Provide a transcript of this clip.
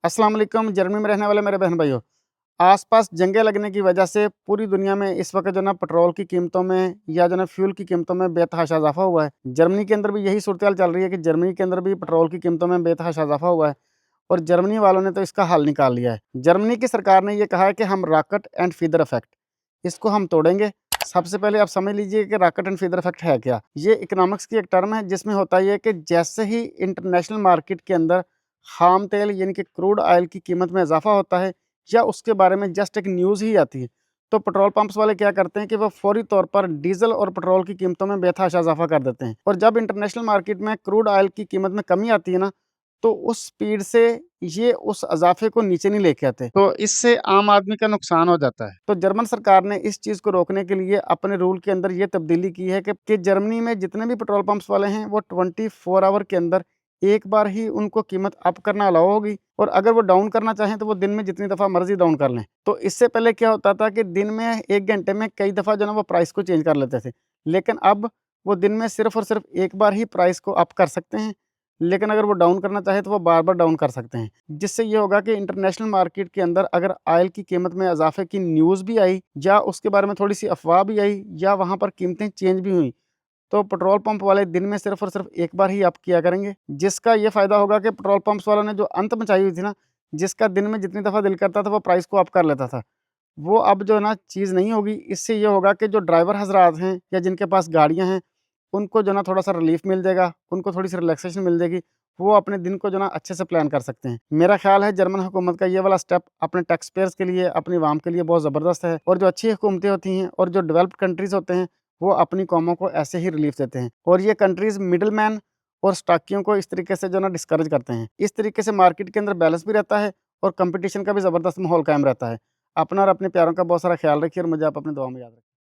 अस्सलाम वालेकुम। जर्मनी में रहने वाले मेरे बहन भाइयों, आस-पास जंगें लगने की वजह से पूरी दुनिया में इस वक़्त जो है ना पेट्रोल की कीमतों में या जो है ना फ्यूल की कीमतों में बेतहाशा इज़ाफ़ा हुआ है। जर्मनी के अंदर भी यही सूरत-हाल चल रही है कि जर्मनी के अंदर भी पेट्रोल की कीमतों में बेतहाशा इज़ाफ़ा हुआ है और जर्मनी वालों ने तो इसका हल निकाल लिया है। जर्मनी की सरकार ने ये कहा है कि हम रॉकेट एंड फीडर इफ़ेक्ट इसको हम तोड़ेंगे। सबसे पहले आप समझ लीजिए कि रॉकेट एंड फीडर इफ़ेक्ट है क्या? ये इकोनॉमिक्स की एक टर्म है जिसमें होता ये है कि जैसे ही इंटरनेशनल मार्केट के अंदर ख़ाम तेल यानी कि क्रूड ऑयल की कीमत में इज़ाफ़ा होता है या उसके बारे में जस्ट एक न्यूज़ ही आती है, तो पेट्रोल पंप्स वाले क्या करते हैं कि वो फ़ौरी तौर पर डीज़ल और पेट्रोल की कीमतों में बेतहाशा इज़ाफ़ा कर देते हैं। और जब इंटरनेशनल मार्केट में क्रूड ऑयल की कीमत में कमी आती है ना, तो उस स्पीड से ये उस इज़ाफ़े को नीचे नहीं लेके आते, तो इससे आम आदमी का नुकसान हो जाता है। तो जर्मन सरकार ने इस चीज़ को रोकने के लिए अपने रूल के अंदर ये तब्दीली की है कि जर्मनी में जितने भी पेट्रोल पंप्स वाले हैं, वो 24 आवर के अंदर एक बार ही उनको कीमत अप करना अलाउ होगी और अगर वो डाउन करना चाहें तो वो दिन में जितनी दफ़ा मर्ज़ी डाउन कर लें। तो इससे पहले क्या होता था कि दिन में 1 घंटे में कई दफ़ा जो है ना वो प्राइस को चेंज कर लेते थे। लेकिन अब वो दिन में सिर्फ़ और सिर्फ़ एक बार ही प्राइस को अप कर सकते हैं। लेकिन अगर वो डाउन करना चाहे तो वो बार-बार डाउन कर सकते हैं। जिससे ये होगा कि इंटरनेशनल मार्केट के अंदर अगर ऑयल की कीमत में इज़ाफ़े की न्यूज़ भी आई या उसके बारे में थोड़ी-सी अफ़वाह भी आई या वहाँ पर कीमतें चेंज भी हुई, तो पेट्रोल पंप वाले दिन में सिर्फ़ और सिर्फ़ एक बार ही अप किया करेंगे। जिसका ये फ़ायदा होगा कि पेट्रोल पंप्स वालों ने जो अंत मचाई हुई थी ना, जिसका दिन में जितनी दफ़ा दिल करता था वो प्राइस को अप कर लेता था, वो अब जो है ना चीज़ नहीं होगी। इससे ये होगा कि जो ड्राइवर हज़रात हैं या जिनके पास गाड़ियाँ हैं, उनको जो है ना थोड़ा-सा रिलीफ़ मिल जाएगा, उनको थोड़ी-सी रिलैक्सेशन मिल जाएगी। वो अपने दिन को जो है ना अच्छे से प्लान कर सकते हैं। मेरा ख़्याल है जर्मन हुकूमत का ये वाला स्टेप अपने टैक्स पेयर्स के लिए, अपनी अवाम के लिए बहुत ज़बरदस्त है और जो अच्छी हुकूमतें होती हैं और जो डेवलप्ड कंट्रीज़ होते हैं, वो अपनी कौमों को ऐसे ही रिलीफ़ देते हैं और ये कंट्रीज़ मिडल मैन और स्टॉकियों को इस तरीके से जो है ना डिस्करेज करते हैं। इस तरीके से मार्केट के अंदर बैलेंस भी रहता है और कॉम्पिटिशन का भी ज़बरदस्त माहौल कायम रहता है। अपना और अपने प्यारों का बहुत सारा ख़्याल रखिए और मुझे आप अपनी दुआ में याद रखें।